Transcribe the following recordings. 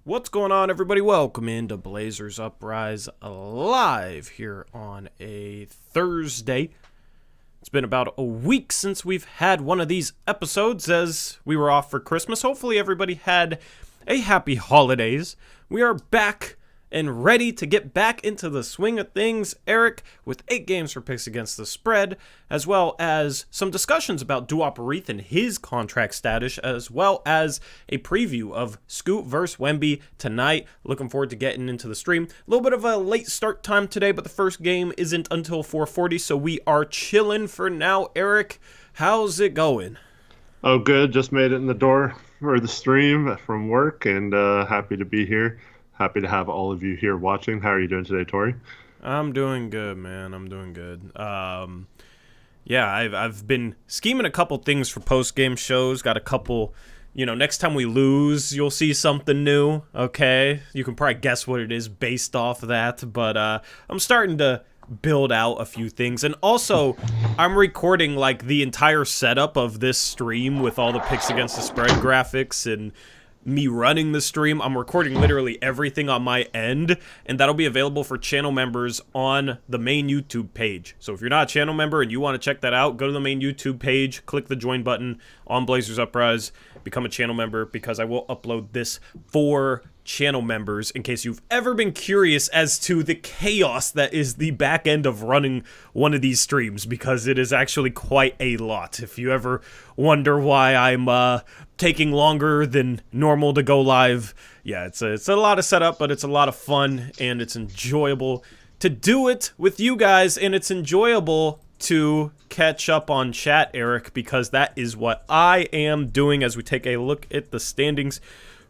What's going on, everybody? Welcome into Blazers Uprise live here on a Thursday. It's been about a week since we've had one of these episodes as we were off for Christmas. Hopefully everybody had a happy holidays. We are back and ready to get back into the swing of things, Eric, with 8 games for picks against the spread, as well as some discussions about Duop Reath and his contract status, as well as a preview of Scoot versus Wemby tonight. Looking forward to getting into the stream. A little bit of a late start time today, but the first game isn't until 4:40, so we are chilling for now. Eric, how's it going? Oh, good. Just made it in the door for the stream from work, and happy to be here. Happy to have all of you here watching. How are you doing today, Tori? I'm doing good, man. I'm doing good. Yeah, I've been scheming a couple things for post-game shows. Got a couple, next time we lose, you'll see something new, okay? You can probably guess what it is based off of that, but I'm starting to build out a few things. And also, I'm recording, the entire setup of this stream with all the picks against the spread graphics and me running the stream. I'm recording literally everything on my end, and that'll be available for channel members on the main YouTube page. So if you're not a channel member and you want to check that out, go to the main YouTube page, click the join button on Blazers Uprise, become a channel member, because I will upload this for channel members in case you've ever been curious as to the chaos that is the back end of running one of these streams, because it is actually quite a lot. If you ever wonder why I'm taking longer than normal to go live, yeah, it's a lot of setup, but it's a lot of fun, and it's enjoyable to do it with you guys, and it's enjoyable to catch up on chat, Eric, because that is what I am doing as we take a look at the standings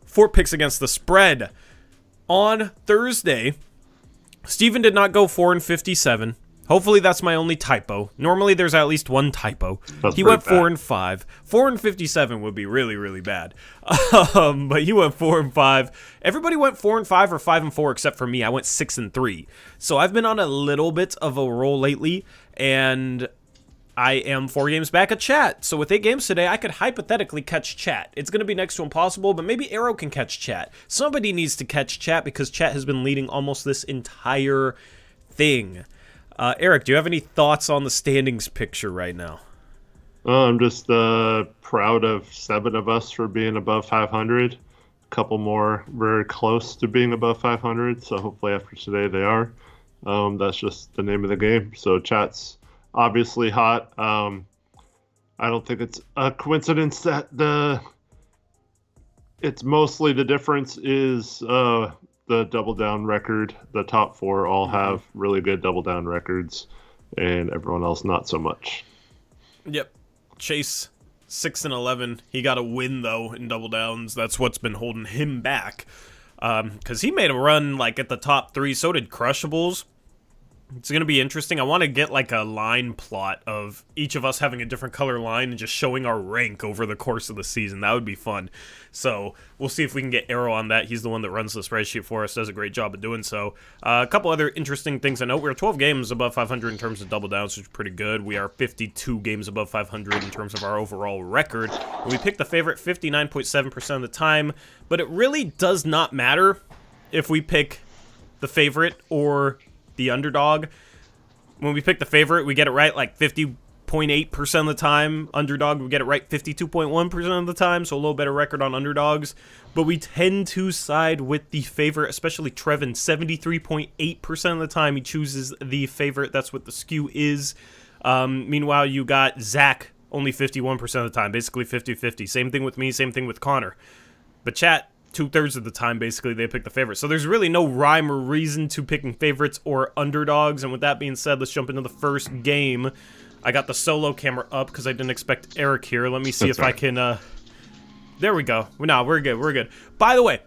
for picks against the spread. On Thursday, Steven did not go 4-57. Hopefully that's my only typo. Normally there's at least one typo. He went 4-5. 4-57 would be really, really bad. But he went 4-5. Everybody went 4-5 or 5-4 except for me. I went 6-3. So I've been on a little bit of a roll lately, and I am 4 games back at chat. So with 8 games today, I could hypothetically catch chat. It's going to be next to impossible, but maybe Arrow can catch chat. Somebody needs to catch chat because chat has been leading almost this entire thing. Eric, do you have any thoughts on the standings picture right now? I'm just proud of 7 of us for being above 500. A couple more very close to being above 500, so hopefully after today they are. That's just the name of the game. So chat's obviously hot. I don't think it's a coincidence that it's mostly the difference is the double down record. The top 4 all have really good double down records, and everyone else not so much. Yep. Chase 6-11. He got a win though in double downs. That's what's been holding him back. Because he made a run at the top 3. So did Crushables. It's going to be interesting. I want to get a line plot of each of us having a different color line and just showing our rank over the course of the season. That would be fun. So we'll see if we can get Arrow on that. He's the one that runs the spreadsheet for us, does a great job of doing so. A couple other interesting things I note. We're 12 games above 500 in terms of double downs, which is pretty good. We are 52 games above 500 in terms of our overall record. And we pick the favorite 59.7% of the time, but it really does not matter if we pick the favorite or the underdog. When we pick the favorite, we get it right 50.8% of the time. Underdog, we get it right 52.1% of the time, so a little better record on underdogs. But we tend to side with the favorite, especially Trevin. 73.8% of the time he chooses the favorite. That's what the skew is. Meanwhile, you got Zach, only 51% of the time, basically 50-50. Same thing with me, same thing with Connor. But chat, 2/3 of the time, basically, they pick the favorite. So there's really no rhyme or reason to picking favorites or underdogs. And with that being said, let's jump into the first game. I got the solo camera up because I didn't expect Eric here. Let me see if I can... There we go. No, we're good. We're good. By the way,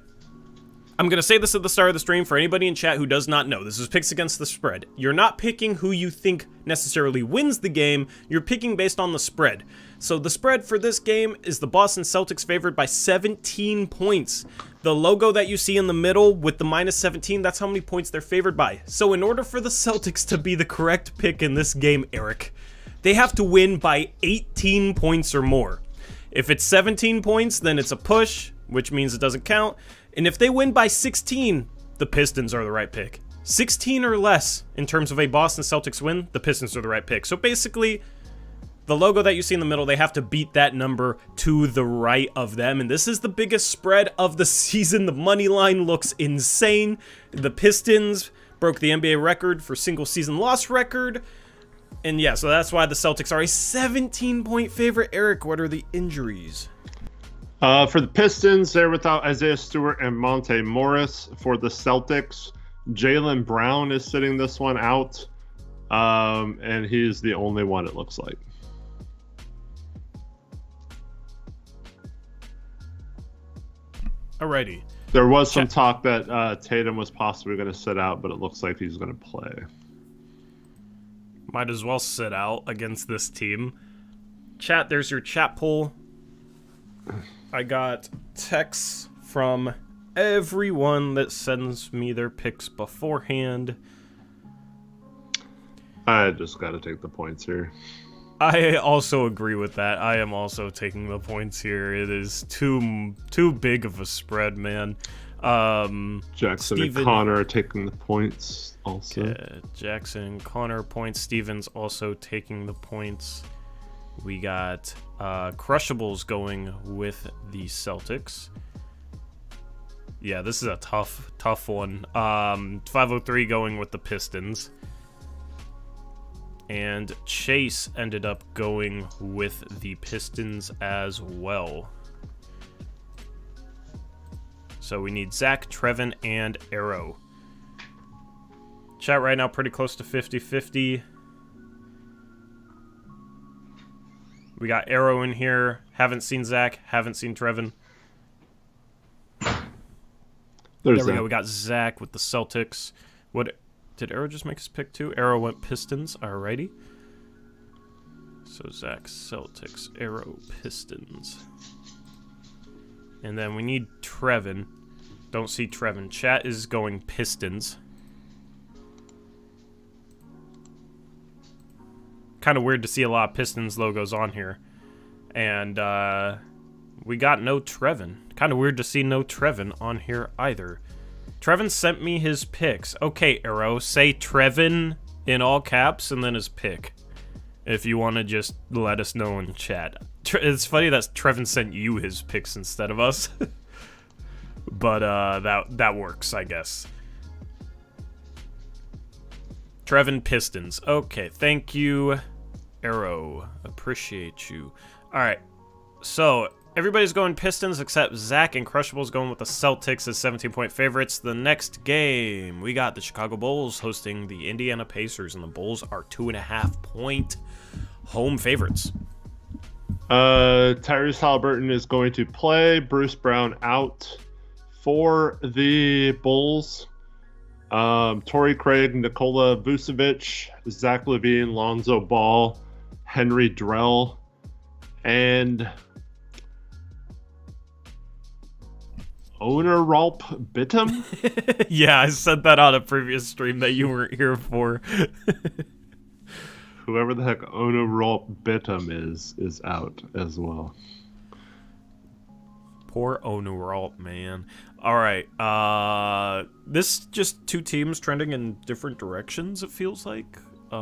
I'm going to say this at the start of the stream for anybody in chat who does not know. This is picks against the spread. You're not picking who you think necessarily wins the game. You're picking based on the spread. So the spread for this game is the Boston Celtics favored by 17 points. The logo that you see in the middle with the -17, that's how many points they're favored by. So in order for the Celtics to be the correct pick in this game, Eric, they have to win by 18 points or more. If it's 17 points, then it's a push, which means it doesn't count. And if they win by 16, the Pistons are the right pick. 16 or less in terms of a Boston Celtics win, the Pistons are the right pick. So basically, the logo that you see in the middle, they have to beat that number to the right of them. And this is the biggest spread of the season. The money line looks insane. The Pistons broke the NBA record for single season loss record. And yeah, so that's why the Celtics are a 17-point favorite. Eric, what are the injuries? For the Pistons, they're without Isaiah Stewart and Monte Morris. For the Celtics, Jaylen Brown is sitting this one out, and he's the only one, it looks like. Alrighty. There was some talk that Tatum was possibly going to sit out, but it looks like he's going to play. Might as well sit out against this team. Chat, there's your chat poll. I got texts from everyone that sends me their picks beforehand. I just got to take the points here. I also agree with that. I am also taking the points here. It is too big of a spread, man. Jackson and Connor are taking the points also. Yeah, Jackson, Connor points. Steven's also taking the points. We got Crushables going with the Celtics. Yeah, this is a tough one. 503 going with the Pistons. And Chase ended up going with the Pistons as well. So we need Zach, Trevin, and Arrow. Chat right now pretty close to 50-50. We got Arrow in here. Haven't seen Zach. Haven't seen Trevin. There we go. We got Zach with the Celtics. What did Arrow just make his pick too? Arrow went Pistons. Alrighty. So Zach, Celtics, Arrow, Pistons. And then we need Trevin. Don't see Trevin. Chat is going Pistons. Kind of weird to see a lot of Pistons logos on here. And we got no Trevin. Kind of weird to see no Trevin on here either. Trevin sent me his picks. Okay, Arrow, say Trevin in all caps and then his pick. If you want to just let us know in chat. It's funny that Trevin sent you his picks instead of us. But that works, I guess. Trevin Pistons. Okay, thank you, Arrow. Appreciate you. Alright, so everybody's going Pistons except Zach and Crushable's going with the Celtics as 17-point favorites. The next game, we got the Chicago Bulls hosting the Indiana Pacers, and the Bulls are 2.5-point home favorites. Tyrese Halliburton is going to play. Bruce Brown out for the Bulls. Torrey Craig, Nikola Vucevic, Zach LaVine, Lonzo Ball, Henry Drell, and Owner Ralph Bittum? Yeah, I said that on a previous stream that you weren't here for. Whoever the heck Owner Ralph Bittum is out as well. Poor Owner Ralph, man. All right, this just two teams trending in different directions, it feels like. So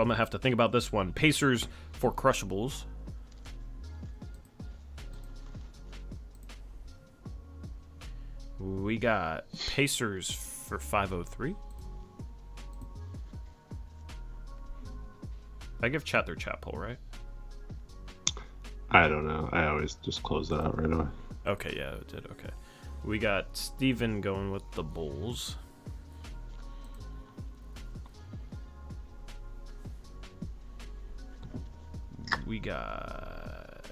I'm gonna have to think about this one. Pacers for Crushables. We got Pacers for 503. I give chat their chat poll, right? I don't know. I always just close that out right away. Okay, yeah, it did. Okay. We got Steven going with the Bulls. We got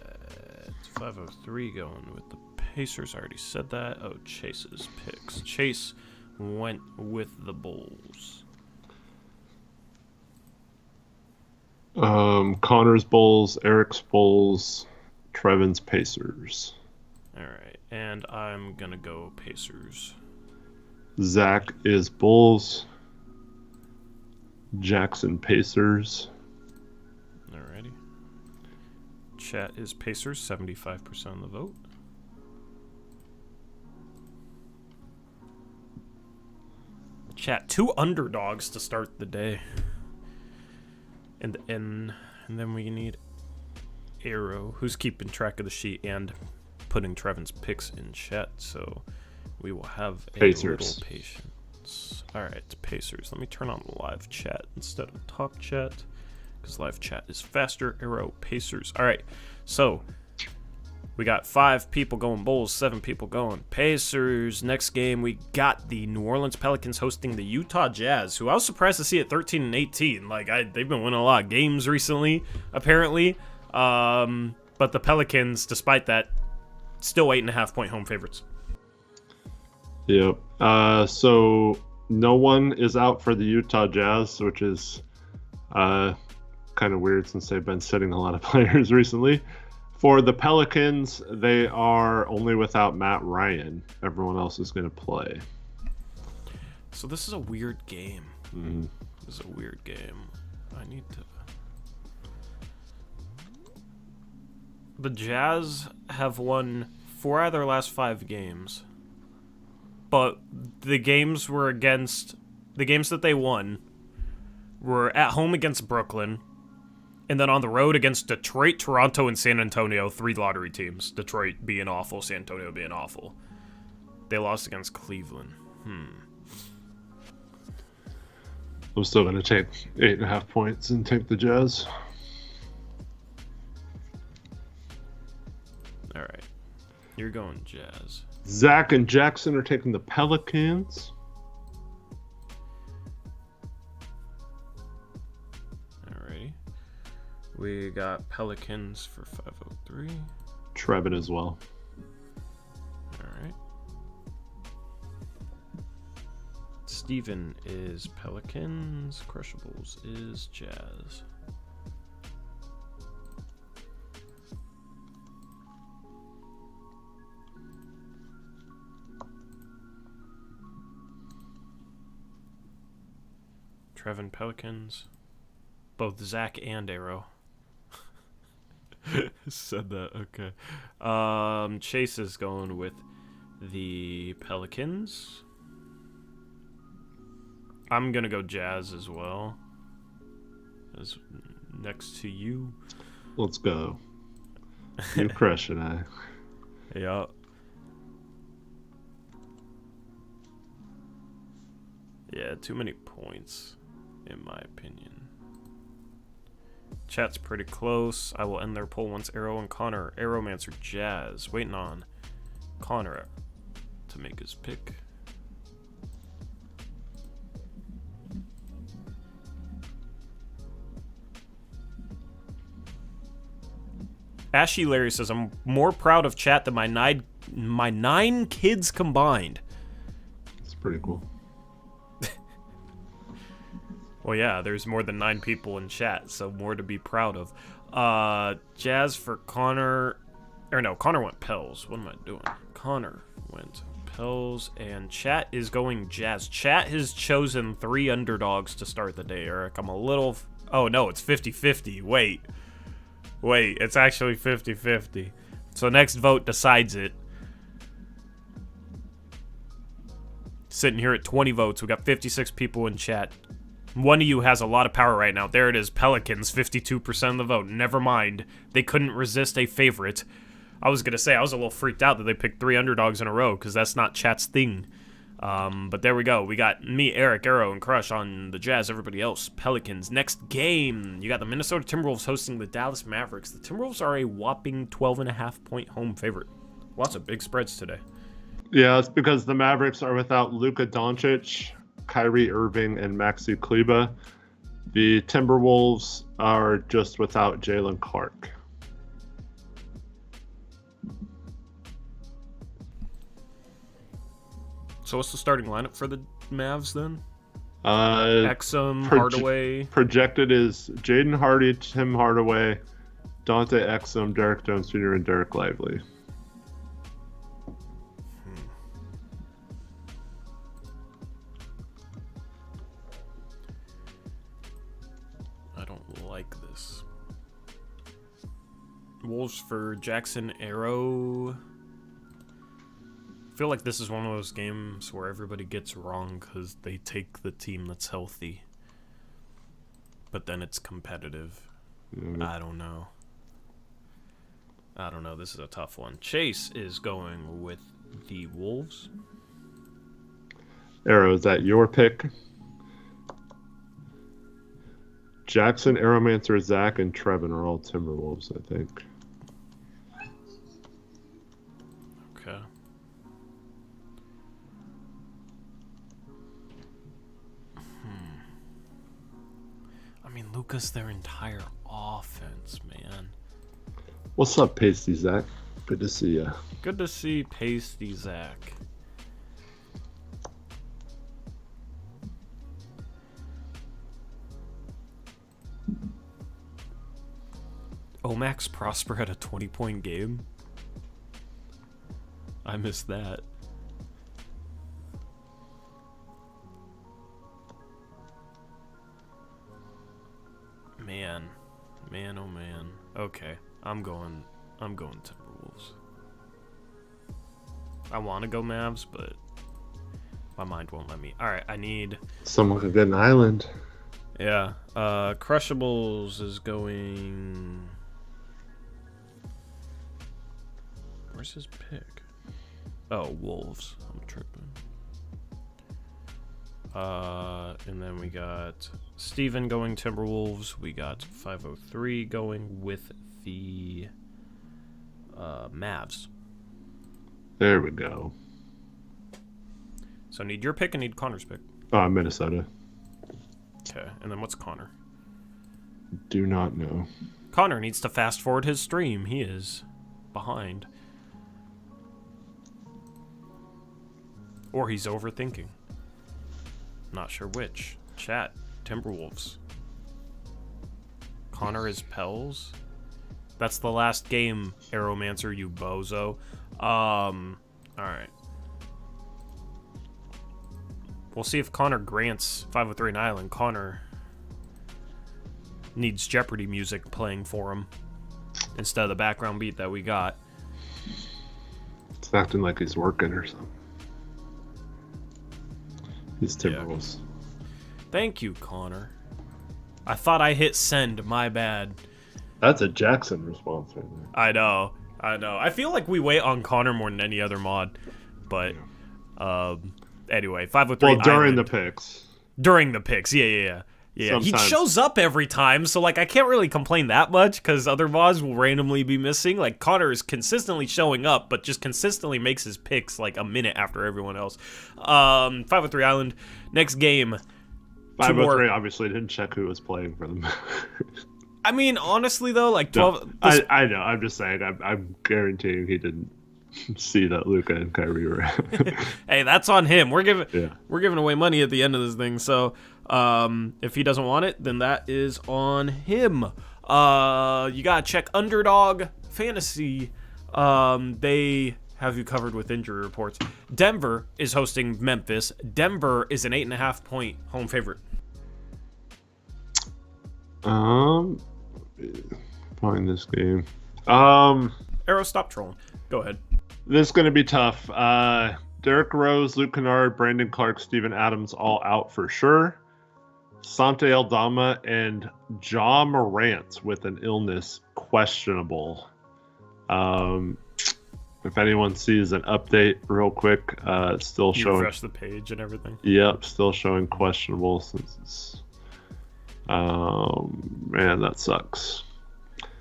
503 going with the Pacers. I already said that. Oh, Chase's picks. Chase went with the Bulls. Connor's Bulls, Eric's Bulls, Trevin's Pacers. All right, and I'm gonna go Pacers. Zach is Bulls. Jackson Pacers. Alrighty. Chat is Pacers, 75% of the vote. Chat, 2 underdogs to start the day. And then we need Arrow, who's keeping track of the sheet and putting Trevin's picks in chat, so we will have a Pacers. little patience. Alright, Pacers. Let me turn on live chat instead of talk chat, because live chat is faster. Arrow, Pacers. Alright, so we got 5 people going Bulls, 7 people going Pacers. Next game, we got the New Orleans Pelicans hosting the Utah Jazz, who I was surprised to see at 13-18. Like, they've been winning a lot of games recently, apparently. But the Pelicans, despite that, still 8.5-point home favorites. Yep. So no one is out for the Utah Jazz, which is kind of weird since they've been sitting a lot of players recently. For the Pelicans, they are only without Matt Ryan. Everyone else is going to play. So this is a weird game. Mm-hmm. This is a weird game. I need to... The Jazz have won 4 out of their last 5 games. But the games that they won were at home against Brooklyn, and then on the road against Detroit, Toronto, and San Antonio, 3 lottery teams. Detroit being awful, San Antonio being awful. They lost against Cleveland. I'm still going to take 8.5 points and take the Jazz. All right. You're going Jazz. Zach and Jackson are taking the Pelicans. Alrighty. We got Pelicans for 503. Trevin as well. Alright. Steven is Pelicans. Crushables is Jazz. Trevin Pelicans. Both Zach and Arrow. Said that, okay. Chase is going with the Pelicans. I'm gonna go Jazz as well. As next to you. Let's go. You crushing, Yeah. Yeah, too many points, in my opinion. Chat's pretty close. I will end their poll once Arrow and Connor. Arrowmancer Jazz. Waiting on Connor to make his pick. Ashy Larry says, I'm more proud of chat than my nine kids combined. It's pretty cool. Well, yeah, there's more than 9 people in chat, so more to be proud of. Jazz for Connor. Or no, Connor went Pels. What am I doing? Connor went Pels, and chat is going Jazz. Chat has chosen 3 underdogs to start the day, Eric. I'm a little... Oh, no, it's 50-50. Wait, it's actually 50-50. So next vote decides it. Sitting here at 20 votes. We got 56 people in chat. One of you has a lot of power right now. There it is. Pelicans, 52% of the vote. Never mind. They couldn't resist a favorite. I was going to say, I was a little freaked out that they picked 3 underdogs in a row, because that's not chat's thing. But there we go. We got me, Eric, Arrow, and Crush on the Jazz. Everybody else, Pelicans. Next game, you got the Minnesota Timberwolves hosting the Dallas Mavericks. The Timberwolves are a whopping 12.5-point home favorite. Lots of big spreads today. Yeah, it's because the Mavericks are without Luka Doncic, Kyrie Irving, and Maxi Kleba. The Timberwolves are just without Jalen Clark. So what's the starting lineup for the Mavs then? Exum, Hardaway. Projected is Jaden Hardy, Tim Hardaway, Dante Exum, Derek Jones Jr., and Derek Lively. Timberwolves for Jackson Arrow. I feel like this is one of those games where everybody gets wrong because they take the team that's healthy. But then it's competitive. I don't know. This is a tough one. Chase is going with the Wolves. Arrow, is that your pick? Jackson, Arrowmancer, Zach, and Trevin are all Timberwolves, I think. Okay. I mean, Luka's their entire offense, man. What's up, Pasty Zach? Good to see ya. Good to see Pasty Zach. Max Prosper had a 20-point game? I missed that. Man, oh man. Okay, I'm going Timberwolves. I want to go Mavs, but my mind won't let me. All right, I need someone could get an island. Yeah, Crushables is going. Where's his pick? Oh, Wolves. I'm tripping. And then we got Steven going Timberwolves. We got 503 going with the Mavs. There we go. So I need your pick and need Connor's pick. Minnesota. Okay, and then what's Connor? Do not know. Connor needs to fast forward his stream. He is behind. Or he's overthinking. Not sure which. Chat. Timberwolves. Connor is Pels. That's the last game, Arrowmancer, you bozo. Alright. We'll see if Connor grants 503 and Island. Connor needs Jeopardy music playing for him instead of the background beat that we got. It's acting like he's working or something. He's Timberwolves. Yeah. Thank you, Connor. I thought I hit send. My bad. That's a Jackson response right there. I know. I feel like we wait on Connor more than any other mod. But, anyway, 503 Well, during Island. the picks. During the picks, yeah. Sometimes. He shows up every time, so like I can't really complain that much because other mods will randomly be missing. Like Connor is consistently showing up, but just consistently makes his picks like a minute after everyone else. 503 Island, next game. 503 obviously didn't check who was playing for them. I mean, honestly though, like 12. No, I know. I'm just saying. I'm guaranteeing he didn't see that Luka and Kyrie were. Hey, that's on him. We're giving away money at the end of this thing, so. If he doesn't want it, then that is on him. You gotta check Underdog Fantasy. They have you covered with injury reports. Denver is hosting Memphis. Denver is an 8.5 point home favorite. Find this game. Arrow, stop trolling. Go ahead. This is gonna be tough. Derrick Rose, Luke Kennard, Brandon Clark, Steven Adams all out for sure. Sante Aldama and Ja Morant with an illness questionable. If anyone sees an update real quick, it's still showing. Refresh the page and everything. Yep, still showing questionable since it's. Man, that sucks.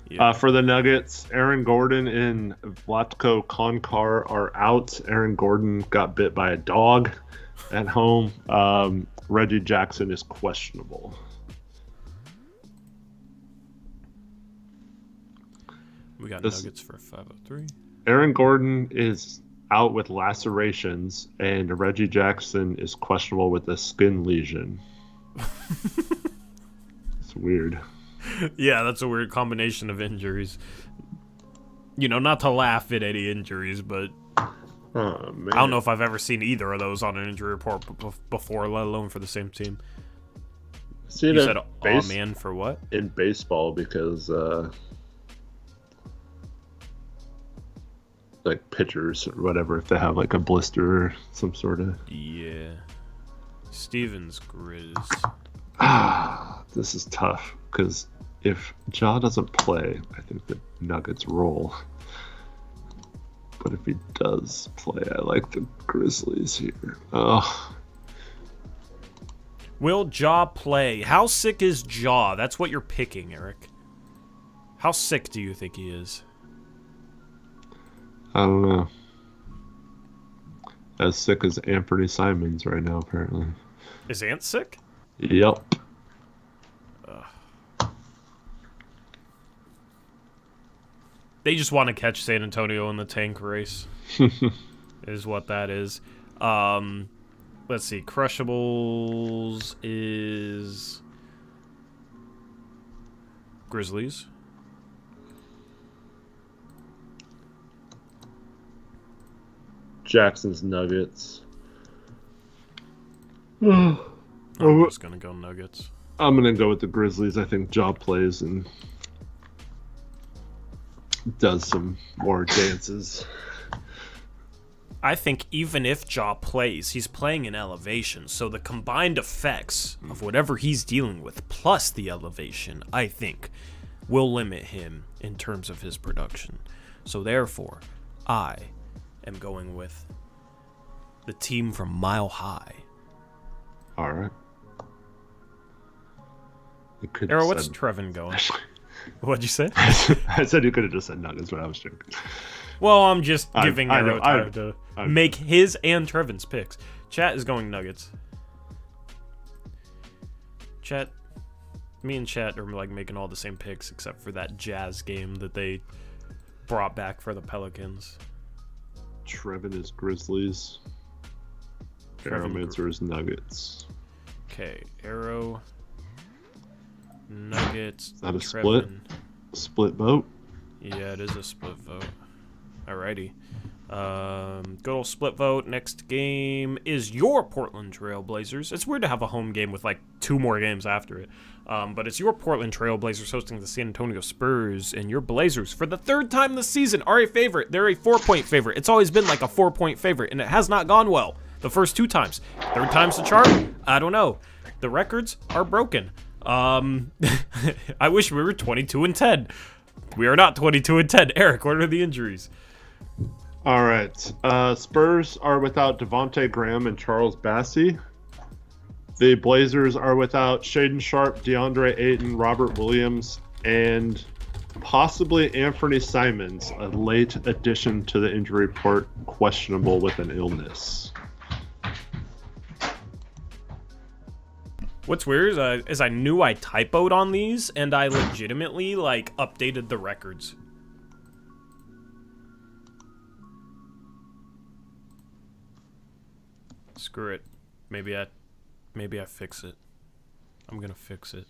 Yeah. For the Nuggets, Aaron Gordon and Vlatko Konkar are out. Aaron Gordon got bit by a dog at home. Reggie Jackson is questionable. We got Nuggets for 503. Aaron Gordon is out with lacerations, and Reggie Jackson is questionable with a skin lesion. It's weird. Yeah, that's a weird combination of injuries. You know, not to laugh at any injuries, but oh, man. I don't know if I've ever seen either of those on an injury report before, let alone for the same team. You said, "Oh man," for what? In baseball, because like pitchers or whatever if they have like a blister or some sort of. Yeah. Stevens Grizz. This is tough because if Ja doesn't play, I think the Nuggets roll. But if he does play, I like the Grizzlies here. Oh. Will Ja play? How sick is Ja? That's what you're picking, Eric. How sick do you think he is? I don't know. As sick as Anthony Simons right now, apparently. Is Ant sick? Yep. They just want to catch San Antonio in the tank race. Is what that is. Let's see. Crushables is Grizzlies. Jackson's Nuggets. I'm just going to go Nuggets. I'm going to go with the Grizzlies. I think Ja plays and does some more dances. I think even if Ja plays, he's playing in elevation. So the combined effects of whatever he's dealing with, plus the elevation, I think, will limit him in terms of his production. So therefore, I am going with the team from Mile High. All right. Arrow, what's Trevin going? What'd you say? I said you could have just said Nuggets, but I was joking. Well, I'm just giving I Arrow know, time to make his and Trevin's picks. Chat is going Nuggets. Chat, me and Chat are like making all the same picks except for that Jazz game that they brought back for the Pelicans. Trevin is Grizzlies. Arrowmancer is Nuggets. Okay, Arrow, Nuggets. Is that a Trevin. split vote? Yeah, it is a split vote. Alrighty. Good old split vote. Next game is your Portland Trail Blazers. It's weird to have a home game with like 2 more games after it. But it's your Portland Trail Blazers hosting the San Antonio Spurs, and your Blazers, for the 3rd time this season, are a favorite. They're a 4-point favorite. It's always been like a 4-point favorite, and it has not gone well the first 2 times. 3rd time's the charm? I don't know. The records are broken. I wish we were 22-10. We are not 22-10. Eric, what are the injuries? All right. Spurs are without Devontae Graham and Charles Bassey. The Blazers are without Shaedon Sharpe, DeAndre Ayton, Robert Williams, and possibly Anthony Simons, a late addition to the injury report, questionable with an illness. What's weird is I knew I typoed on these, and I legitimately like updated the records. Screw it. Maybe I fix it. I'm gonna fix it.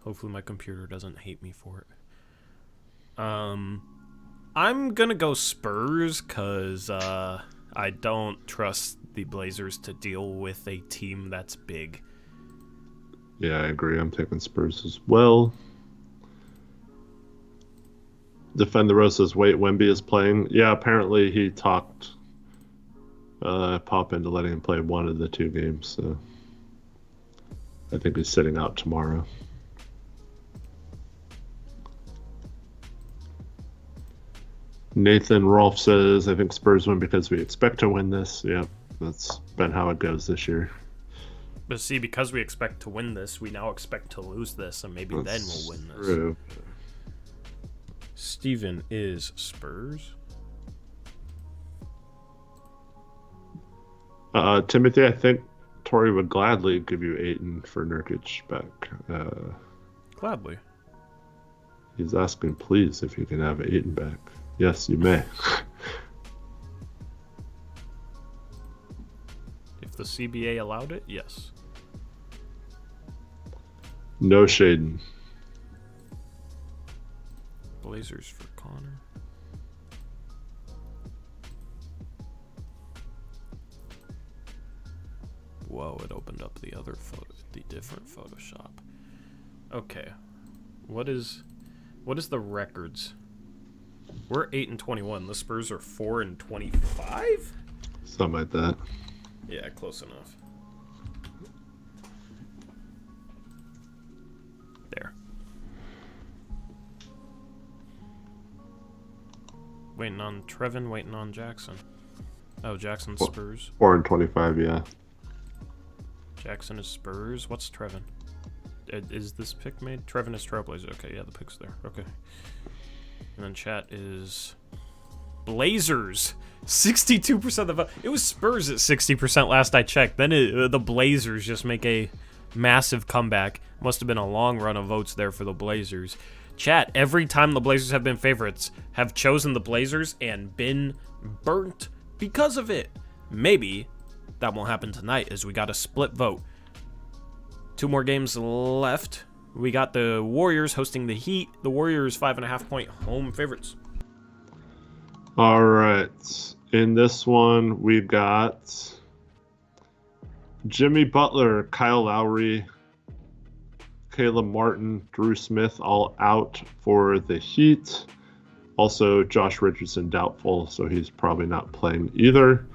Hopefully my computer doesn't hate me for it. I'm gonna go Spurs because I don't trust the Blazers to deal with a team that's big. Yeah, I agree. I'm taking Spurs as well. Defend the Rose says, wait, Wemby is playing. Yeah, apparently he talked Pop into letting him play one of the 2 games. So I think he's sitting out tomorrow. Nathan Rolfe says, I think Spurs win because we expect to win this. Yeah, that's been how it goes this year. But see, because we expect to win this, we now expect to lose this, and maybe then we'll win this. True. Steven is Spurs. Timothy, I think Tori would gladly give you Ayton for Nurkic back. Gladly. He's asking, please, if you can have Ayton back. Yes, you may. If the CBA allowed it, yes. No Shaedon. Blazers for Connor. Whoa, it opened up the other photo, the different Photoshop. Okay. What is the records? We're 8-21. The Spurs are 4-25. Something like that. Yeah, close enough. There. Waiting on Trevin, waiting on Jackson. Oh, Jackson's Spurs. 4-25, yeah. Jackson is Spurs. What's Trevin? Is this pick made? Trevin is Trailblazers. Okay, yeah, the pick's there. Okay. And then chat is Blazers. 62% of the vote. It was Spurs at 60% last I checked. Then the Blazers just make a massive comeback. Must have been a long run of votes there for the Blazers. Chat, every time the Blazers have been favorites, have chosen the Blazers and been burnt because of it. Maybe that won't happen tonight as we got a split vote. 2 more games left. We got the Warriors hosting the Heat. The Warriors 5.5-point home favorites. All right. In this one, we got Jimmy Butler, Kyle Lowry, Caleb Martin, Drew Smith all out for the Heat. Also, Josh Richardson doubtful, so he's probably not playing either.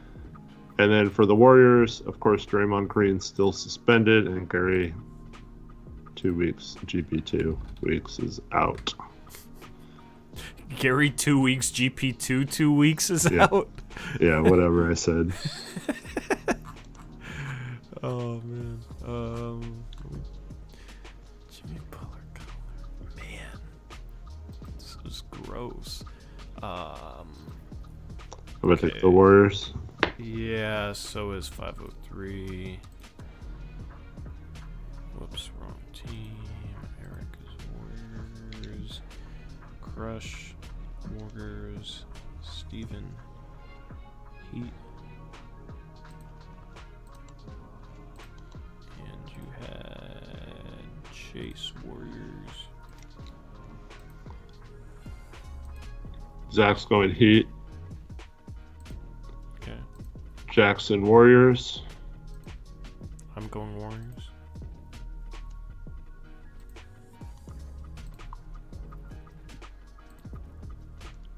And then for the Warriors, of course, Draymond Green still suspended, and Gary 2 weeks, GP 2 weeks is out. Gary 2 weeks, GP 2 weeks is out. Yeah, whatever I said. Oh man. Jimmy Butler, man, this is gross. I'm gonna take the Warriors. Yeah, so is 503. Whoops, wrong team. Eric is Warriors. Crush, Warriors. Steven, Heat. And you had Chase, Warriors. Zach's going Heat. Okay. Jackson, Warriors. I'm going Warriors.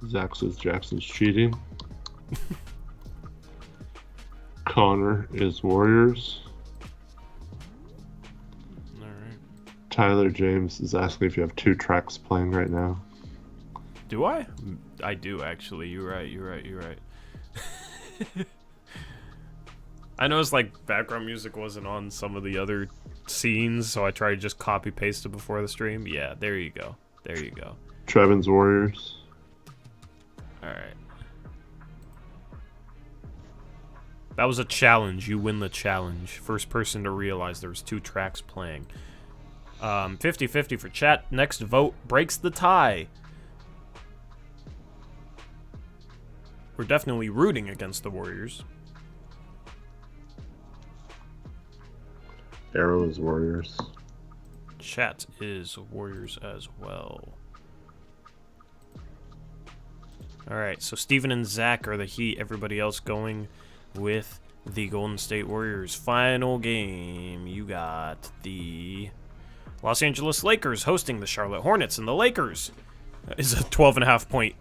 Zach says Jackson's cheating. Connor is Warriors. Alright. Tyler James is asking if you have 2 tracks playing right now. Do I? I do, actually. You're right. I noticed, like, background music wasn't on some of the other scenes, so I tried to just copy-paste it before the stream. Yeah, there you go. Trevin's Warriors. Alright. That was a challenge. You win the challenge. First person to realize there was 2 tracks playing. 50-50 for chat. Next vote breaks the tie. We're definitely rooting against the Warriors. Arrow is Warriors. Chat is Warriors as well. Alright, so Steven and Zach are the Heat. Everybody else going with the Golden State Warriors. Final game, you got the Los Angeles Lakers hosting the Charlotte Hornets, and the Lakers is a 12.5-point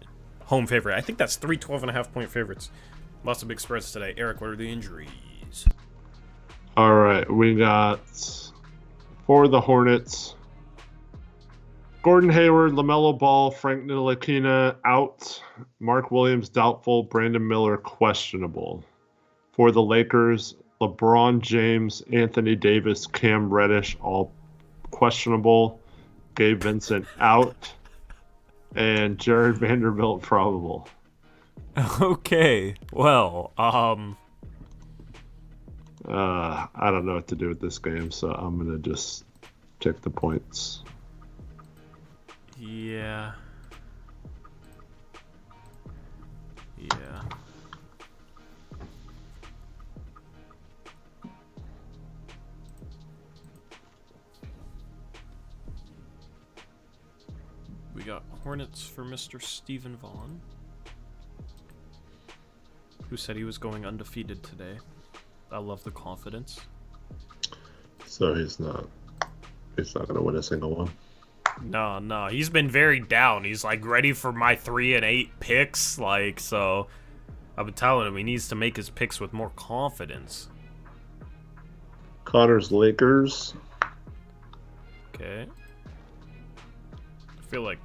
home favorite. I think that's 3 12.5-point favorites. Lots of big spreads today. Eric, what are the injuries? All right, we got for the Hornets, Gordon Hayward, LaMelo Ball, Frank Ntilikina out, Mark Williams doubtful, Brandon Miller questionable. For the Lakers, LeBron James, Anthony Davis, Cam Reddish all questionable, Gabe Vincent out, and Jared Vanderbilt probable. Okay, well, I don't know what to do with this game, so I'm gonna just take the points. Yeah. We got Hornets for Mr. Stephen Vaughn, who said he was going undefeated today. I love the confidence. So he's not gonna win a single one. No. He's been very down. He's like ready for my 3 and 8 picks. Like, so I've been telling him he needs to make his picks with more confidence. Connor's Lakers. Okay. I feel like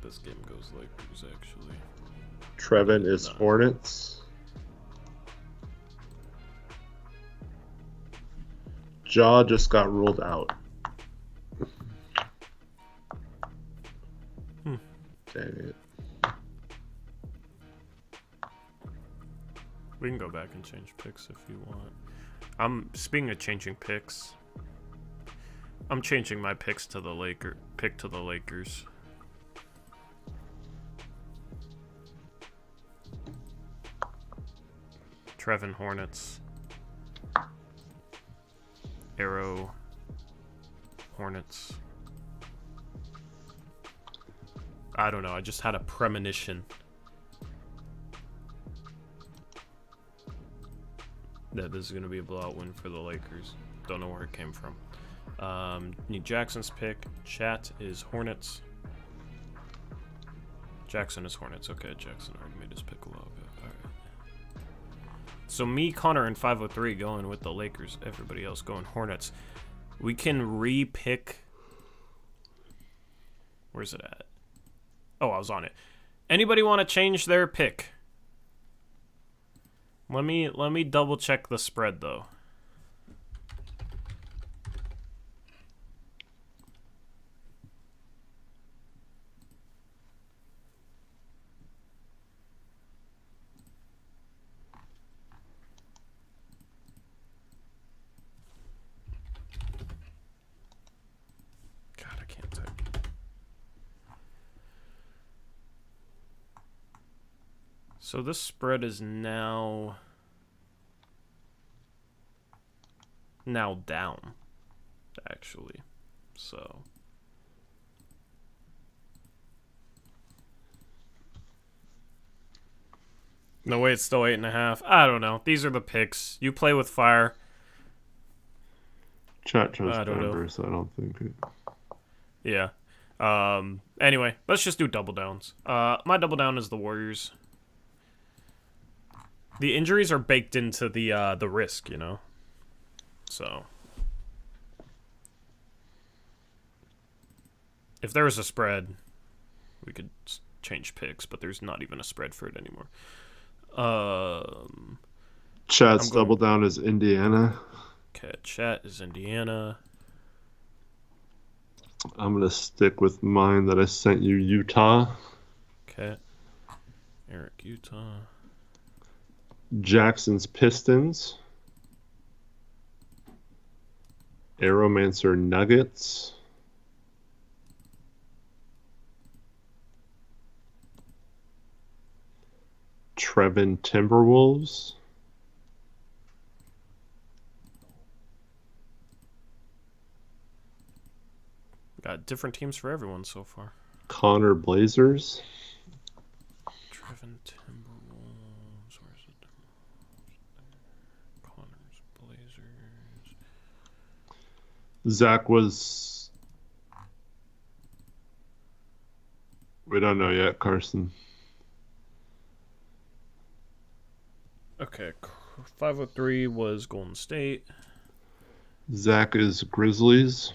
this game goes Lakers actually. Trevin is Hornets. Jaw just got ruled out. Dang it. We can go back and change picks if you want. Speaking of changing picks, I'm changing my picks to the Lakers. Trevin Hornets. Arrow Hornets. I don't know, I just had a premonition that this is going to be a blowout win for the Lakers. Don't know where it came from. Need Jackson's pick. Chat is Hornets. Jackson is Hornets. Okay, Jackson already made his pick a while ago. Alright. So me, Connor, and 503 going with the Lakers. Everybody else going Hornets. We can re-pick. Where's it at? Oh, I was on it. Anybody want to change their pick? Let me double check the spread though. God, I can't type. So this spread is now down, actually. So no way, it's still 8.5. I don't know. These are the picks. You play with fire. Chat chose Denver, so I don't think it. Yeah. Anyway, let's just do double downs. My double down is the Warriors. The injuries are baked into the risk, you know? So if there was a spread, we could change picks, but there's not even a spread for it anymore. Chat's double down is Indiana. Okay, chat is Indiana. I'm going to stick with mine that I sent you, Utah. Okay. Eric, Utah. Jackson's Pistons. Aeromancer Nuggets. Trevin Timberwolves. Got different teams for everyone so far. Connor Blazers. Trevin Timberwolves. Where's it? Connor's Blazers. Zach was. We don't know yet, Carson. Okay, 503 was Golden State. Zach is Grizzlies.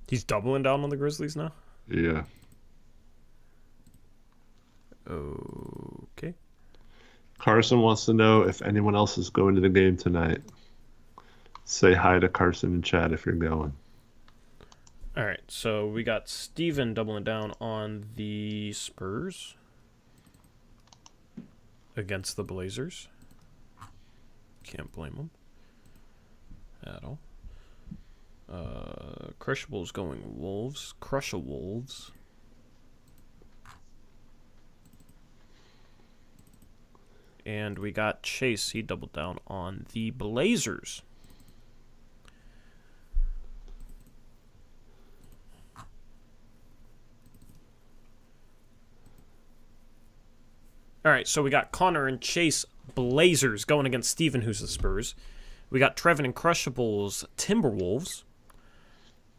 He's doubling down on the Grizzlies now? Yeah. Okay. Carson wants to know if anyone else is going to the game tonight. Say hi to Carson in chat if you're going. All right, so we got Steven doubling down on the Spurs against the Blazers. Can't blame him at all. Crushable's going Wolves. Wolves. And we got Chase. He doubled down on the Blazers. All right, so we got Connor and Chase Blazers going against Steven, who's the Spurs. We got Trevin and Crushable's Timberwolves.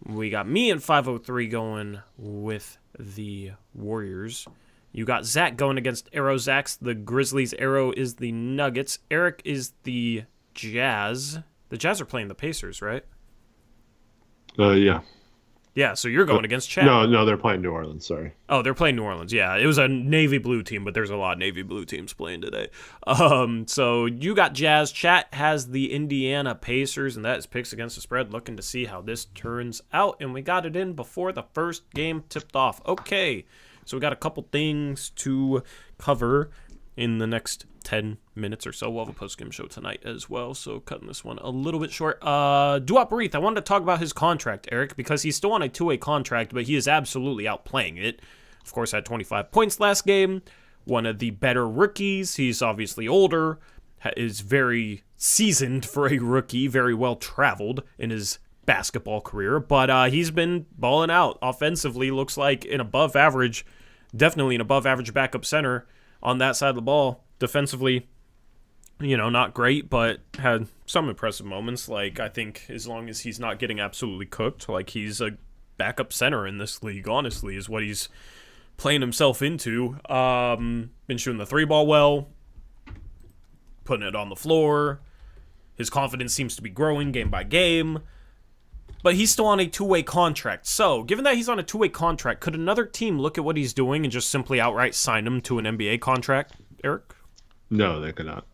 We got me and 503 going with the Warriors. You got Zach going against Arrow. Zach's the Grizzlies. Arrow is the Nuggets. Eric is the Jazz. The Jazz are playing the Pacers, right? Yeah. Yeah, so you're going against Chad. No, they're playing New Orleans, sorry. Oh, they're playing New Orleans. Yeah, it was a navy blue team, but there's a lot of navy blue teams playing today. So you got Jazz. Chat has the Indiana Pacers, and that is picks against the spread. Looking to see how this turns out, and we got it in before the first game tipped off. Okay, so we got a couple things to cover in the next 10 minutes or so. We'll have a post-game show tonight as well, so cutting this one a little bit short. Duop Reath, I wanted to talk about his contract, Eric, because he's still on a two-way contract, but he is absolutely outplaying it. Of course, had 25 points last game. One of the better rookies. He's obviously older, is very seasoned for a rookie, very well-traveled in his basketball career, but he's been balling out offensively. Looks like an above-average, definitely an above-average backup center on that side of the ball. Defensively, not great, but had some impressive moments. Like, I think as long as he's not getting absolutely cooked, like he's a backup center in this league, honestly, is what he's playing himself into. Been shooting the three ball well, putting it on the floor. His confidence seems to be growing game by game. But he's still on a two-way contract. So, given that he's on a two-way contract, could another team look at what he's doing and just simply outright sign him to an NBA contract, Eric? No, they cannot.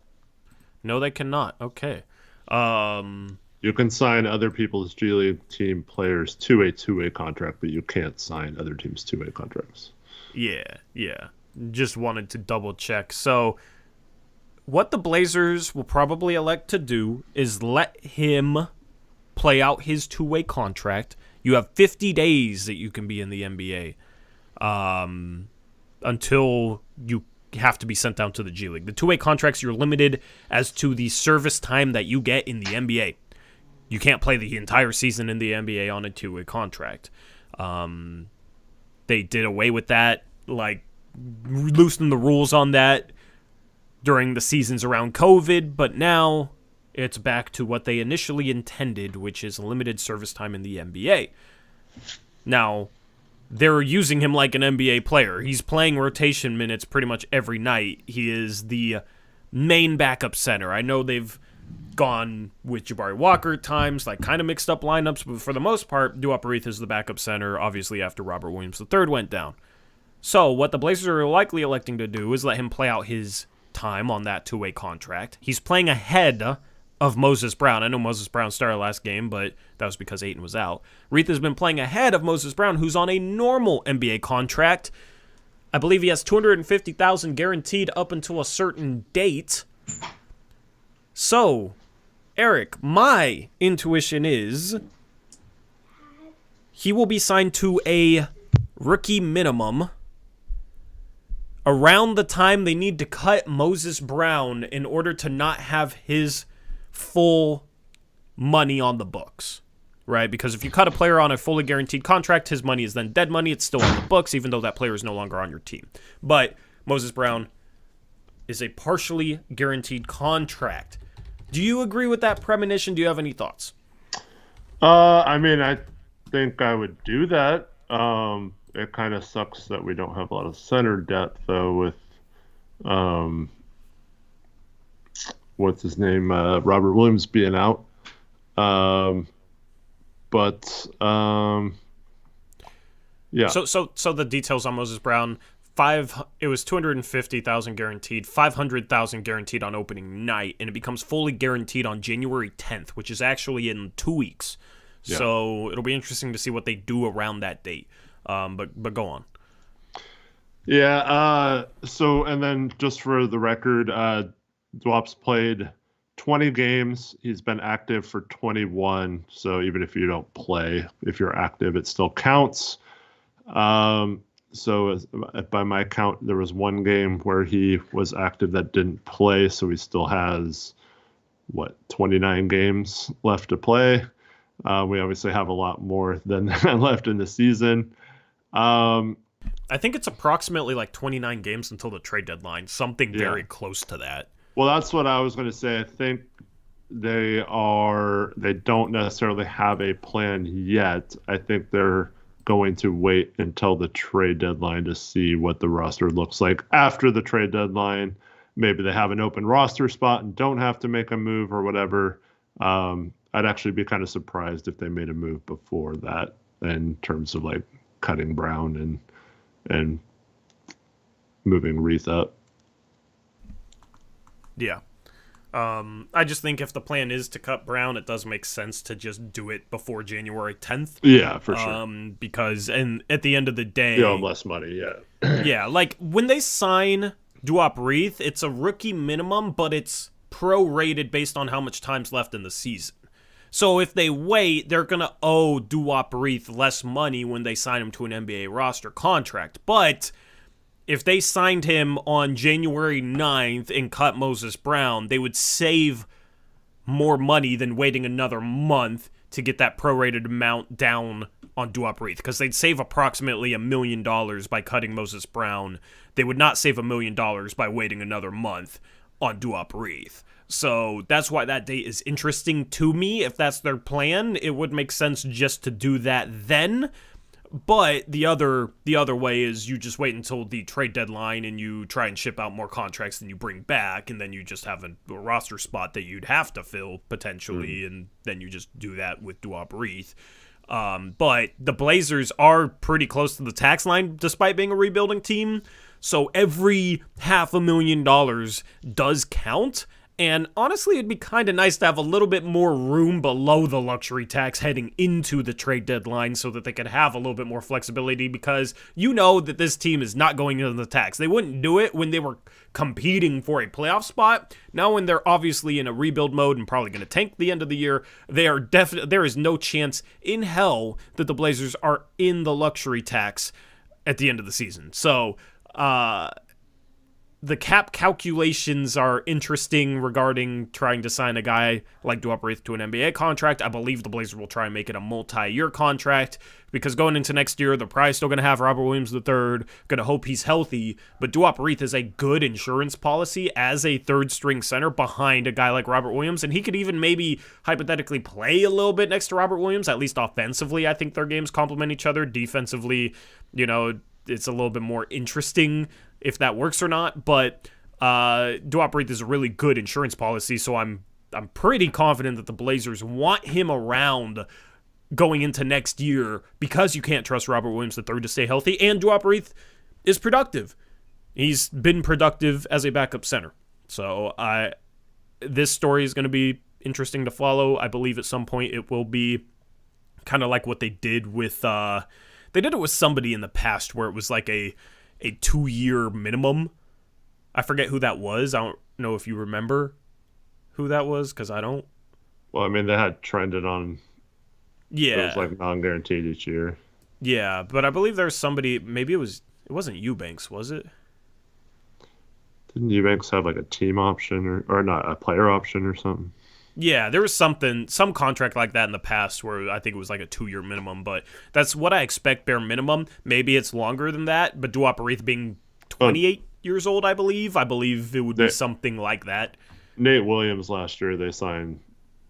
No, they cannot. Okay. You can sign other people's G League team players to a two-way contract, but you can't sign other teams' two-way contracts. Yeah. Just wanted to double-check. So, what the Blazers will probably elect to do is let him play out his two-way contract. You have 50 days that you can be in the NBA until you have to be sent down to the G League. The two-way contracts, you're limited as to the service time that you get in the NBA. You can't play the entire season in the NBA on a two-way contract. They did away with that, like loosened the rules on that during the seasons around COVID, but now it's back to what they initially intended, which is limited service time in the NBA. Now, they're using him like an NBA player. He's playing rotation minutes pretty much every night. He is the main backup center. I know they've gone with Jabari Walker at times, like kind of mixed up lineups, but for the most part, Duop Reath is the backup center, obviously after Robert Williams III went down. So what the Blazers are likely electing to do is let him play out his time on that two-way contract. He's playing ahead of Moses Brown. I know Moses Brown started last game, but that was because Ayton was out. Reath has been playing ahead of Moses Brown, who's on a normal NBA contract. I believe he has $250,000 guaranteed up until a certain date. So, Eric, my intuition is he will be signed to a rookie minimum around the time they need to cut Moses Brown in order to not have his full money on the books, right? Because if you cut a player on a fully guaranteed contract, his money is then dead money. It's still on the books, even though that player is no longer on your team. But Moses Brown is a partially guaranteed contract. Do you agree with that premonition? Do you have any thoughts? I think I would do that. It kind of sucks that we don't have a lot of center depth, though, with what's his name, Robert Williams being out. Yeah. So the details on Moses Brown, it was $250,000 guaranteed, $500,000 guaranteed on opening night, and it becomes fully guaranteed on January 10th, which is actually in 2 weeks. Yeah. So it'll be interesting to see what they do around that date. But go on. Yeah. And then just for the record, Duop's played 20 games. He's been active for 21. So even if you don't play, if you're active, it still counts. So by my count, there was one game where he was active that didn't play. So he still has 29 games left to play. We obviously have a lot more than that left in the season. I think it's approximately like 29 games until the trade deadline, something very close to that. Well, that's what I was going to say. I think they don't necessarily have a plan yet. I think they're going to wait until the trade deadline to see what the roster looks like. After the trade deadline, maybe they have an open roster spot and don't have to make a move or whatever. I'd actually be kind of surprised if they made a move before that in terms of like cutting Brown and moving Reath up. Yeah. I just think if the plan is to cut Brown, it does make sense to just do it before January 10th. Yeah, for sure. Because and at the end of the day, less money, yeah. yeah, like when they sign Duop Reath, it's a rookie minimum, but it's prorated based on how much time's left in the season. So if they wait, they're going to owe Duop Reath less money when they sign him to an NBA roster contract. But if they signed him on January 9th and cut Moses Brown, they would save more money than waiting another month to get that prorated amount down on Duop Reath, because they'd save approximately $1 million by cutting Moses Brown. They would not save $1 million by waiting another month on Duop Reath. So that's why that date is interesting to me. If that's their plan, it would make sense just to do that then. But the other way is you just wait until the trade deadline and you try and ship out more contracts than you bring back, and then you just have a roster spot that you'd have to fill potentially, and then you just do that with Duop Reath. But the Blazers are pretty close to the tax line despite being a rebuilding team, so every $500,000 does count. And honestly, it'd be kind of nice to have a little bit more room below the luxury tax heading into the trade deadline so that they could have a little bit more flexibility, because you know that this team is not going into the tax. They wouldn't do it when they were competing for a playoff spot. Now when they're obviously in a rebuild mode and probably going to tank the end of the year, there is no chance in hell that the Blazers are in the luxury tax at the end of the season. So, the cap calculations are interesting regarding trying to sign a guy like Duop Reath to an NBA contract. I believe the Blazers will try and make it a multi-year contract, because going into next year, they're probably still going to have Robert Williams III, going to hope he's healthy, but Duop Reath is a good insurance policy as a third-string center behind a guy like Robert Williams, and he could even maybe hypothetically play a little bit next to Robert Williams, at least offensively. I think their games complement each other. Defensively, it's a little bit more interesting if that works or not, but Duop Reath is a really good insurance policy, so I'm pretty confident that the Blazers want him around going into next year, because you can't trust Robert Williams III to stay healthy, and Duop Reath is productive. He's been productive as a backup center. So this story is going to be interesting to follow. I believe at some point it will be kind of like what they did with they did it with somebody in the past where it was like a 2-year minimum. I forget who that was. I don't know if you remember who that was, because I don't. Well, I mean, they had trended on. Yeah. It was like non-guaranteed each year. Yeah, but I believe there's somebody. Maybe it wasn't Eubanks, was it? Didn't Eubanks have like a team option or not a player option or something? Yeah, there was some contract like that in the past where I think it was like a 2-year minimum, but that's what I expect bare minimum. Maybe it's longer than that, but Duop Reath being 28 years old, I believe it would be something like that. Nate Williams last year they signed,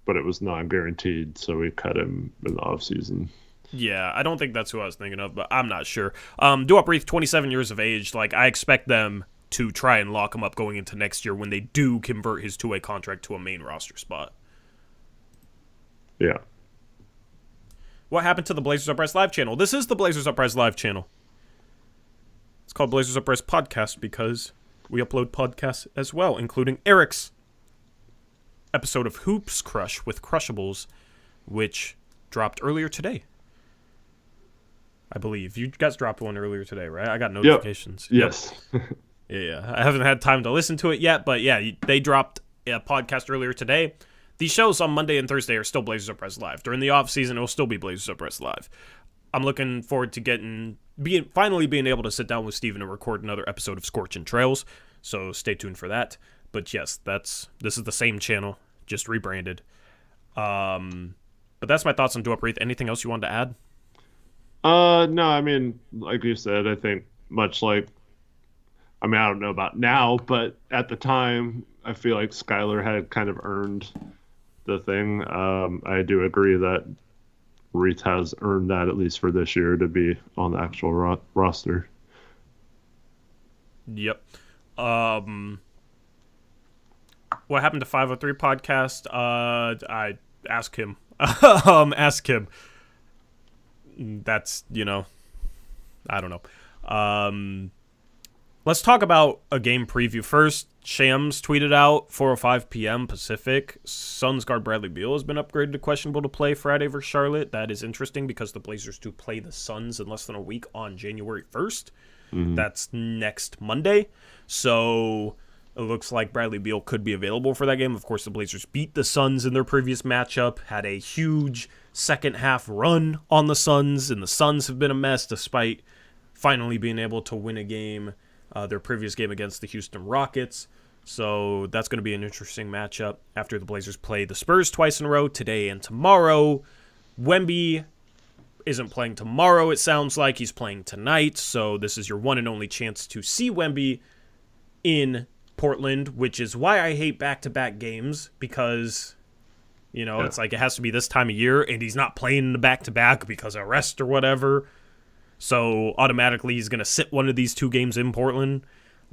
but it was non-guaranteed, so we cut him in the offseason. Yeah, I don't think that's who I was thinking of, but I'm not sure. Duop Reath, 27 years of age, like I expect them to try and lock him up going into next year when they do convert his two-way contract to a main roster spot. Yeah. What happened to the Blazers Uprise Live channel? This is the Blazers Uprise Live channel. It's called Blazers Uprise Podcast because we upload podcasts as well, including Eric's episode of Hoops Crush with Crushables, which dropped earlier today. I believe. You guys dropped one earlier today, right? I got notifications. Yep. Yes. Yeah. I haven't had time to listen to it yet, but yeah, they dropped a podcast earlier today. These shows on Monday and Thursday are still Blazers Uprise Live. During the off season, it will still be Blazers Uprise Live. I'm looking forward to finally being able to sit down with Steven and record another episode of Scorching Trails, so stay tuned for that. But yes, this is the same channel, just rebranded. But that's my thoughts on Duop Reath. Anything else you wanted to add? No, I mean, like you said, I think much like I mean, I don't know about now, but at the time, I feel like Skylar had kind of earned the thing. I do agree that Reath has earned that, at least for this year, to be on the actual roster. Yep. What happened to 503 podcast? I ask him. Ask him. That's, I don't know. Let's talk about a game preview first. Shams tweeted out 4:05 p.m. Pacific. Suns guard Bradley Beal has been upgraded to questionable to play Friday versus Charlotte. That is interesting because the Blazers do play the Suns in less than a week on January 1st. Mm-hmm. That's next Monday. So it looks like Bradley Beal could be available for that game. Of course, the Blazers beat the Suns in their previous matchup, had a huge second half run on the Suns, and the Suns have been a mess despite finally being able to win a game, their previous game against the Houston Rockets. So that's going to be an interesting matchup after the Blazers play the Spurs twice in a row, today and tomorrow. Wemby isn't playing tomorrow, it sounds like. He's playing tonight, so this is your one and only chance to see Wemby in Portland, which is why I hate back-to-back games, because, it's like it has to be this time of year, and he's not playing the back-to-back because of rest or whatever. So automatically he's going to sit one of these two games in Portland.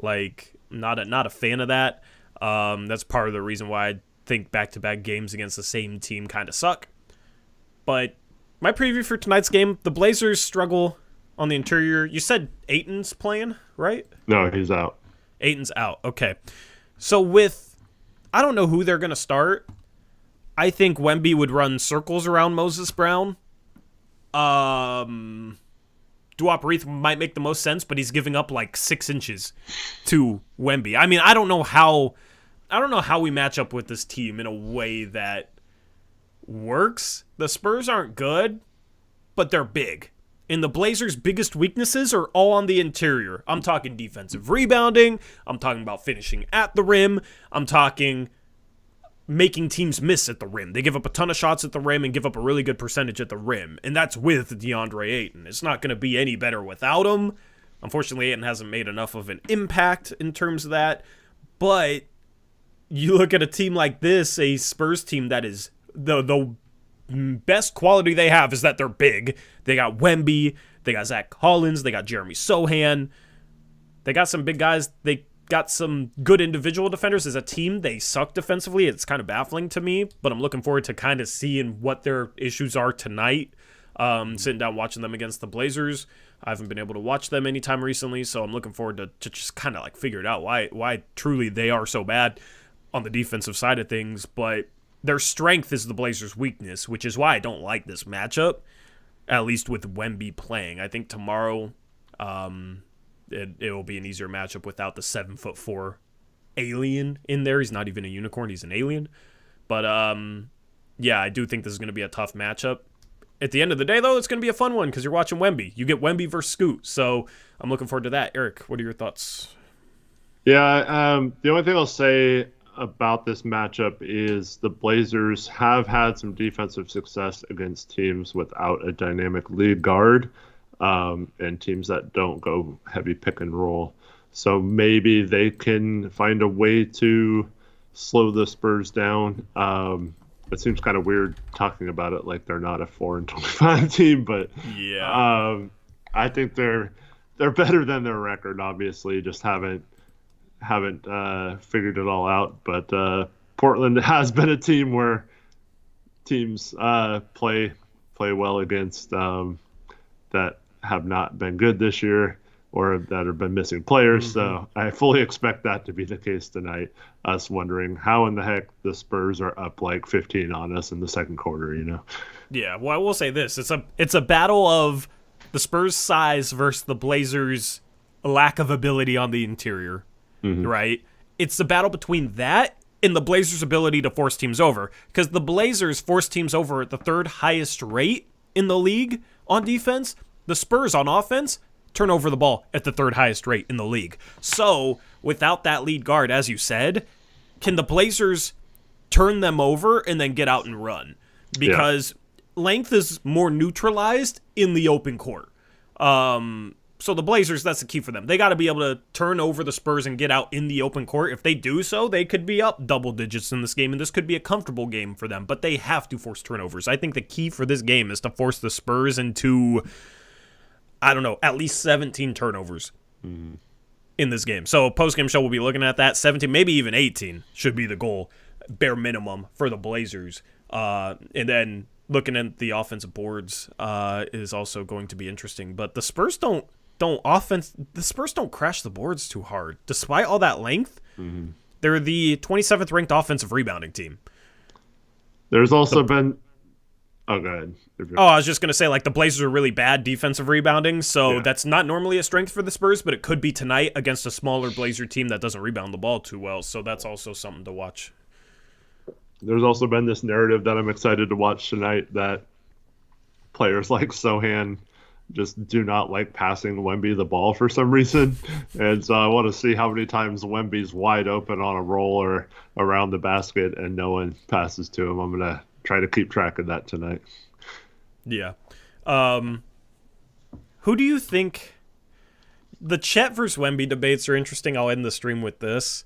Like, not a fan of that. That's part of the reason why I think back-to-back games against the same team kind of suck. But my preview for tonight's game, the Blazers struggle on the interior. You said Ayton's playing, right? No, he's out. Ayton's out. Okay. So I don't know who they're going to start. I think Wemby would run circles around Moses Brown. Duop Reath might make the most sense, but he's giving up like 6 inches to Wemby. I mean, I don't know how we match up with this team in a way that works. The Spurs aren't good, but they're big. And the Blazers' biggest weaknesses are all on the interior. I'm talking defensive rebounding. I'm talking about finishing at the rim. I'm talking making teams miss at the rim. They give up a ton of shots at the rim and give up a really good percentage at the rim. And that's with DeAndre Ayton. It's not going to be any better without him. Unfortunately, Ayton hasn't made enough of an impact in terms of that. But you look at a team like this, a Spurs team that is the best quality they have is that they're big. They got Wemby, they got Zach Collins, they got Jeremy Sohan. They got some big guys. They got some good individual defenders. As a team, they suck defensively. It's kind of baffling to me, but I'm looking forward to kind of seeing what their issues are tonight. Sitting down watching them against the Blazers. I haven't been able to watch them anytime recently, so I'm looking forward to just kind of like figure it out why truly they are so bad on the defensive side of things. But their strength is the Blazers' weakness, which is why I don't like this matchup, at least with Wemby playing. I think tomorrow it will be an easier matchup without the 7'4" alien in there. He's not even a unicorn, he's an alien. But yeah, I do think this is going to be a tough matchup. At the end of the day, though, it's going to be a fun one because you're watching Wemby. You get Wemby versus Scoot, so I'm looking forward to that. Eric, what are your thoughts? Yeah, the only thing I'll say about this matchup is the Blazers have had some defensive success against teams without a dynamic lead guard, and teams that don't go heavy pick and roll. So maybe they can find a way to slow the Spurs down. It seems kind of weird talking about it like they're not a 4-25 team, but yeah, I think they're better than their record. Obviously, just haven't figured it all out. But Portland has been a team where teams play well against that have not been good this year or that have been missing players. Mm-hmm. So I fully expect that to be the case tonight. Us wondering how in the heck the Spurs are up like 15 on us in the second quarter, you know? Yeah, well, I will say this. It's a battle of the Spurs' size versus the Blazers' lack of ability on the interior, mm-hmm. right? It's the battle between that and the Blazers' ability to force teams over, because the Blazers force teams over at the third highest rate in the league on defense. The Spurs on offense turn over the ball at the third highest rate in the league. So without that lead guard, as you said, can the Blazers turn them over and then get out and run? Because length is more neutralized in the open court. So the Blazers, that's the key for them. They got to be able to turn over the Spurs and get out in the open court. If they do so, they could be up double digits in this game, and this could be a comfortable game for them. But they have to force turnovers. I think the key for this game is to force the Spurs into, I don't know, at least 17 turnovers in this game. So post-game show, we'll be looking at that. 17, maybe even 18 should be the goal, bare minimum, for the Blazers. And then looking at the offensive boards is also going to be interesting. But the Spurs don't crash the boards too hard. Despite all that length, they're the 27th ranked offensive rebounding team. There's also been... Oh, go ahead. I was just going to say, like, the Blazers are really bad defensive rebounding, so that's not normally a strength for the Spurs, but it could be tonight against a smaller Blazer team that doesn't rebound the ball too well, so that's also something to watch. There's also been this narrative that I'm excited to watch tonight that players like Sohan just do not like passing Wemby the ball for some reason. And so I want to see how many times Wemby's wide open on a roll or around the basket and no one passes to him. I'm going to try to keep track of that tonight. Yeah. Who do you think... The Chet versus Wemby debates are interesting. I'll end the stream with this.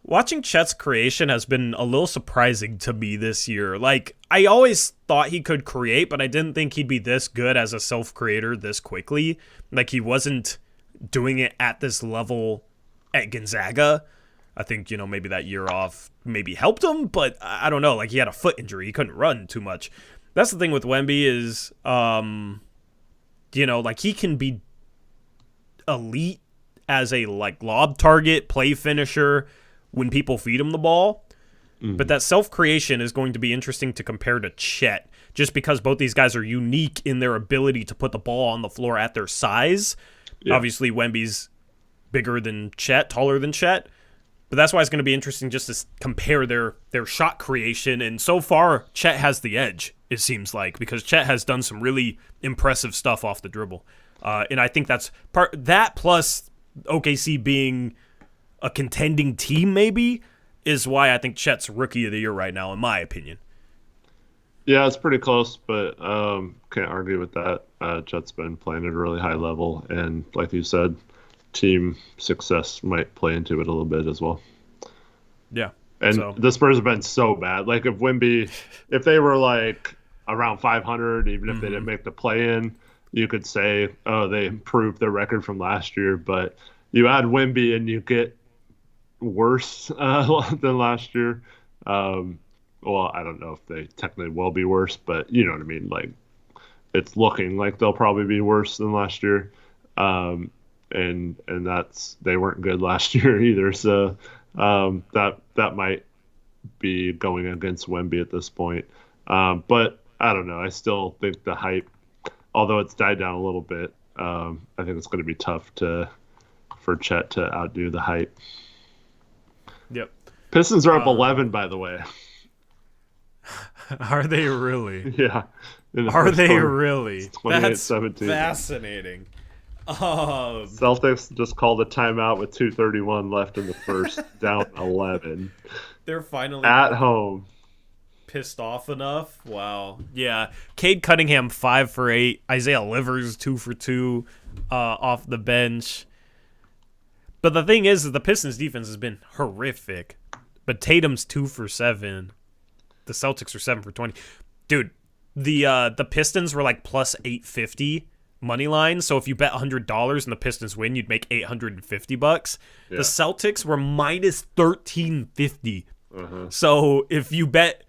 Watching Chet's creation has been a little surprising to me this year. Like, I always thought he could create, but I didn't think he'd be this good as a self-creator this quickly. Like, he wasn't doing it at this level at Gonzaga. I think, maybe that year off maybe helped him, but I don't know. Like, he had a foot injury. He couldn't run too much. That's the thing with Wemby is, like, he can be elite as a, like, lob target, play finisher, when people feed him the ball. But that self-creation is going to be interesting to compare to Chet, just because both these guys are unique in their ability to put the ball on the floor at their size. Yeah. Obviously, Wemby's bigger than Chet, taller than Chet, but that's why it's going to be interesting just to compare their shot creation, and so far, Chet has the edge, it seems like, because Chet has done some really impressive stuff off the dribble. And I think that's that plus OKC being a contending team maybe is why I think Chet's rookie of the year right now, in my opinion. Yeah, it's pretty close, but can't argue with that. Chet's been playing at a really high level, and like you said, team success might play into it a little bit as well. Yeah. And the Spurs have been so bad. Like, if they were like around 500, even if they didn't make the play-in, you could say, oh, they improved their record from last year, but you add Wemby and you get worse than last year. Well, I don't know if they technically will be worse, but you know what I mean. Like, it's looking like they'll probably be worse than last year, and that's they weren't good last year either. So that might be going against Wemby at this point. But I don't know. I still think the hype, although it's died down a little bit, I think it's going to be tough for Chet to outdo the hype. Yep. Pistons are up 11, by the way. Are they really? Yeah. Are they really? That's 17. Fascinating. Celtics just called a timeout with 2:31 left in the first, down 11. They're finally at home. Pissed off enough. Wow. Yeah. Cade Cunningham 5 for 8. Isaiah Livers 2 for 2 off the bench. But the thing is that the Pistons defense has been horrific. But Tatum's 2 for 7. The Celtics are 7 for 20. Dude, the Pistons were like plus 850 money line. So if you bet $100 and the Pistons win, you'd make $850. Yeah. The Celtics were minus 1350. So if you bet,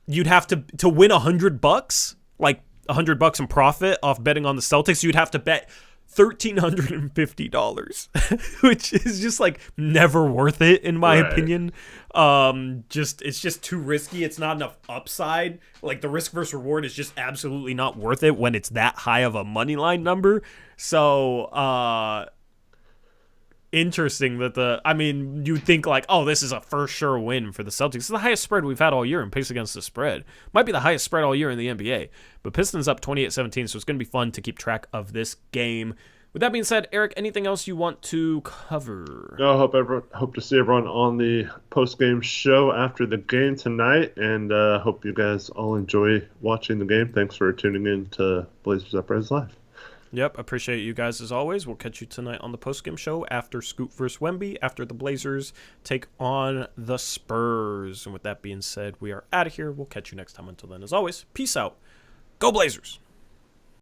you'd have to win $100, like $100 in profit off betting on the Celtics, you'd have to bet $1,350, which is just like never worth it in my opinion. It's just too risky. It's not enough upside. Like the risk versus reward is just absolutely not worth it when it's that high of a money line number. So interesting that you think like, oh, this is a for sure win for the Celtics. It's the highest spread we've had all year in picks against the spread. Might be the highest spread all year in the NBA. But Pistons up 28-17, so it's going to be fun to keep track of this game. With that being said, Eric, anything else you want to cover? No, hope to see everyone on the post-game show after the game tonight, and hope you guys all enjoy watching the game. Thanks for tuning in to Blazers Uprise Live. Yep, appreciate you guys as always. We'll catch you tonight on the postgame show after Scoot vs. Wemby, after the Blazers take on the Spurs. And with that being said, we are out of here. We'll catch you next time. Until then, as always, peace out. Go Blazers!